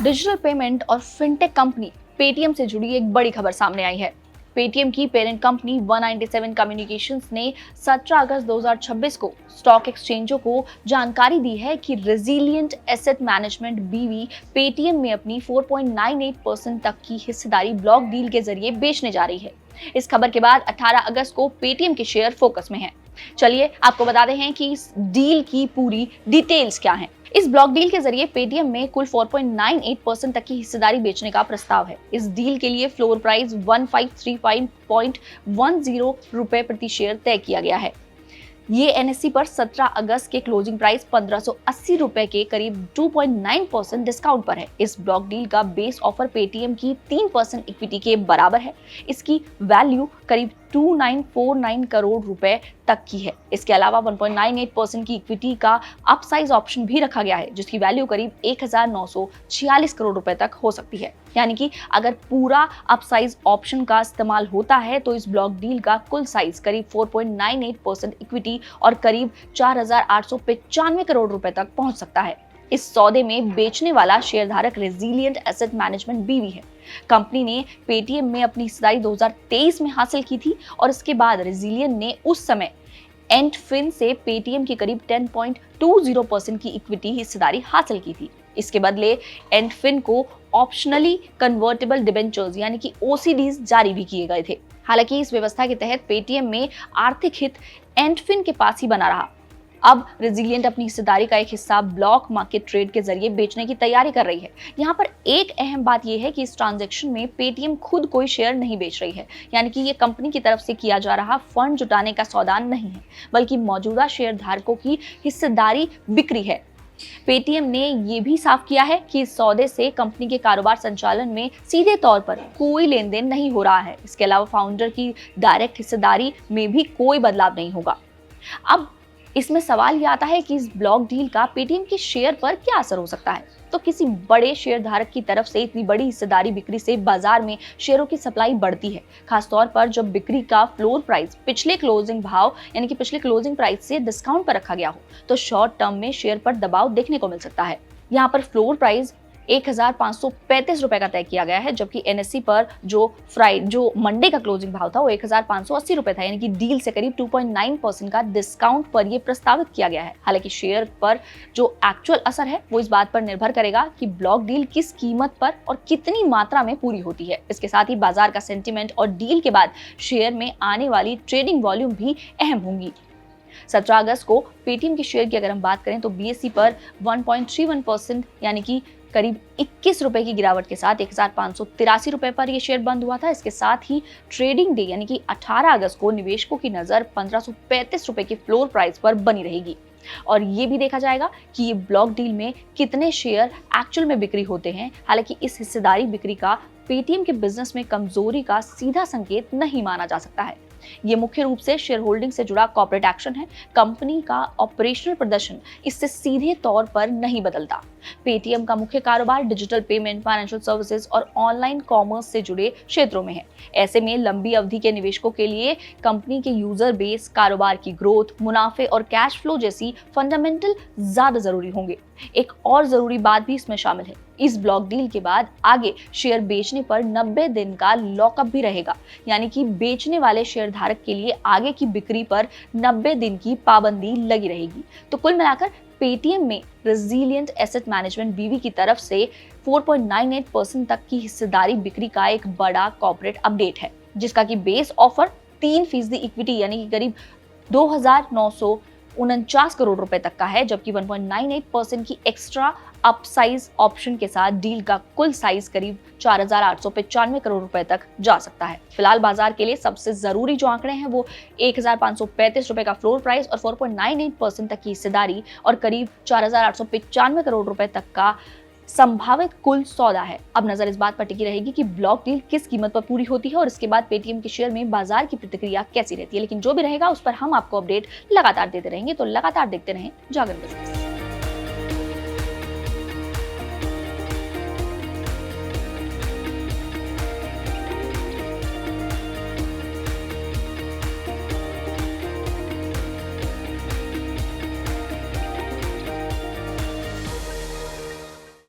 Digital payment और fintech company Paytm से जुड़ी एक बड़ी खबर सामने आई है। पेटीएम की पेरेंट कंपनी 197 कम्युनिकेशंस ने 17 अगस्त 2026 को स्टॉक एक्सचेंजों को जानकारी दी है कि रेजिलिएंट एसेट मैनेजमेंट बीवी पेटीएम में अपनी 4.98% तक की हिस्सेदारी ब्लॉक डील के जरिए बेचने जा रही है। इस खबर के बाद 18 अगस्त को पेटीएम के शेयर फोकस में हैं। चलिए आपको बताते हैं कि इस डील की पूरी डिटेल्स क्या हैं। इस ब्लॉक डील के जरिए पेटीएम में कुल 4.98% तक की हिस्सेदारी बेचने का प्रस्ताव है। इस डील के लिए फ्लोर प्राइस 1535.10 रुपए प्रति शेयर तय किया गया है। ये एनएससी पर 17 अगस्त के क्लोजिंग प्राइस 1580 रुपए के करीब 2.9% डिस्काउंट पर है। इस ब्लॉक डील का बेस ऑफर पेटीएम की 3% इक्विटी के बराबर है। इसकी वैल्यू करीब 2949 करोड़ रुपए तक की है। इसके अलावा 1.98% की इक्विटी का अपसाइज ऑप्शन भी रखा गया है, जिसकी वैल्यू करीब 1946 करोड़ रुपए तक हो सकती है। यानी कि अगर पूरा अपसाइज ऑप्शन का इस्तेमाल होता है तो इस ब्लॉक डील का कुल साइज करीब 4.98% इक्विटी और करीब 4895 करोड़ रुपए तक पहुंच सकता है। इस सौदे में बेचने वाला शेयरधारक रेजिलिएंट एसेट मैनेजमेंट बीवी है। कंपनी ने पेटीएम में अपनी हिस्सेदारी 2023 में हासिल की थी और इसके बाद रेजिलिएंट ने उस समय एंटफिन से पेटीएम की करीब 10.20% की इक्विटी हिस्सेदारी हासिल की थी। इसके बदले एंटफिन को ऑप्शनली कन्वर्टेबल डिबेंचर्स यानी कि ओसीडीज जारी भी किए गए थे। हालांकि इस व्यवस्था के तहत पेटीएम में आर्थिक हित एंटफिन के पास ही बना रहा। अब रेजिलिएंट अपनी हिस्सेदारी का एक हिस्सा ब्लॉक मार्केट ट्रेड के जरिए बेचने की तैयारी कर रही है। यहाँ पर एक अहम बात यह है कि इस ट्रांजैक्शन में पेटीएम खुद कोई शेयर नहीं बेच रही है, यानी कि ये कंपनी की तरफ से किया जा रहा फंड जुटाने का सौदा नहीं है, बल्कि मौजूदा शेयर धारकों की हिस्सेदारी बिक्री है। पेटीएम ने यह भी साफ किया है कि इस सौदे से कंपनी के कारोबार संचालन में सीधे तौर पर कोई लेन देन नहीं हो रहा है। इसके अलावा फाउंडर की डायरेक्ट हिस्सेदारी में भी कोई बदलाव नहीं होगा। अब इसमें सवाल यह आता है कि इस ब्लॉक डील का पेटीएम के शेयर पर क्या असर हो सकता है। तो किसी बड़े शेयर धारक की तरफ से इतनी बड़ी हिस्सेदारी बिक्री से बाजार में शेयरों की सप्लाई बढ़ती है, खासतौर पर जब बिक्री का फ्लोर प्राइस पिछले क्लोजिंग भाव यानी कि पिछले क्लोजिंग प्राइस से डिस्काउंट पर रखा गया हो, तो शॉर्ट टर्म में शेयर पर दबाव देखने को मिल सकता है। यहाँ पर फ्लोर प्राइस 1535 रुपए का तय किया गया है, जबकि एनएससी पर जो मंडे का क्लोजिंग भाव था वो 1580 रुपए था, यानी कि डील से करीब 2.9% का डिस्काउंट पर यह प्रस्तावित किया गया है। हालांकि शेयर पर जो एक्चुअल असर है वो इस बात पर निर्भर करेगा कि ब्लॉक डील किस कीमत पर और कितनी मात्रा में पूरी होती है। इसके साथ ही बाजार का सेंटीमेंट और डील के बाद शेयर में आने वाली ट्रेडिंग वॉल्यूम भी अहम होंगी। 17 अगस्त को पेटीएम के शेयर की अगर हम बात करें तो बीएसई पर 1.31% यानी कि करीब 21 रुपए की गिरावट के साथ 1583 रुपए पर यह शेयर बंद हुआ था। इसके साथ ही ट्रेडिंग डे यानी कि 18 अगस्त को निवेशकों की नजर 1535 रुपए के फ्लोर प्राइस पर बनी रहेगी और ये भी देखा जाएगा कि ये ब्लॉक डील में कितने शेयर एक्चुअल में बिक्री होते हैं। हालांकि इस हिस्सेदारी बिक्री का पेटीएम के बिजनेस में कमजोरी का सीधा संकेत नहीं माना जा सकता है। ये मुख्य रूप से शेयर होल्डिंग से जुड़ा कॉर्पोरेट एक्शन है। कंपनी का ऑपरेशनल प्रदर्शन इससे सीधे तौर पर नहीं बदलता। पेटीएम का मुख्य कारोबार डिजिटल पेमेंट, फाइनेंशियल सर्विसेज और ऑनलाइन कॉमर्स से जुड़े क्षेत्रों में है। ऐसे में लंबी अवधि के निवेशकों के लिए कंपनी के यूजर बेस, कारोबार की ग्रोथ, मुनाफे और कैश फ्लो जैसी फंडामेंटल ज्यादा जरूरी होंगे। एक और जरूरी बात भी इसमें शामिल है, इस ब्लॉक डील के बाद आगे शेयर बेचने पर 90 दिन का लॉकअप भी रहेगा, यानी कि बेचने वाले शेयर धारक के लिए आगे की बिक्री पर 90 दिन की पाबंदी लगी रहेगी। तो कुल मिलाकर पेटीएम में रेजिलिएंट एसेट मैनेजमेंट बीवी की तरफ से 4.98% तक की हिस्सेदारी बिक्री का एक बड़ा कॉर्पोरेट अपडेट है, जिसका की बेस ऑफर 3% इक्विटी यानी कि करीब 2949 करोड़ रुपए तक का है, जबकि 1.98% की एक्स्ट्रा अपसाइज ऑप्शन के साथ डील का कुल साइज करीब 4895 करोड़ रुपए तक जा सकता है। फिलहाल बाजार के लिए सबसे जरूरी जो आंकड़े हैं वो 1535 रुपए का फ्लोर प्राइस और 4.98% तक की हिस्सेदारी और करीब 4895 करोड़ रुपए तक का संभावित कुल सौदा है। अब नजर इस बात पर टिकी रहेगी कि ब्लॉक डील किस कीमत पर पूरी होती है और इसके बाद पेटीएम के शेयर में बाजार की प्रतिक्रिया कैसी रहती है। लेकिन जो भी रहेगा उस पर हम आपको अपडेट लगातार देते रहेंगे, तो लगातार देखते रहें जागरण।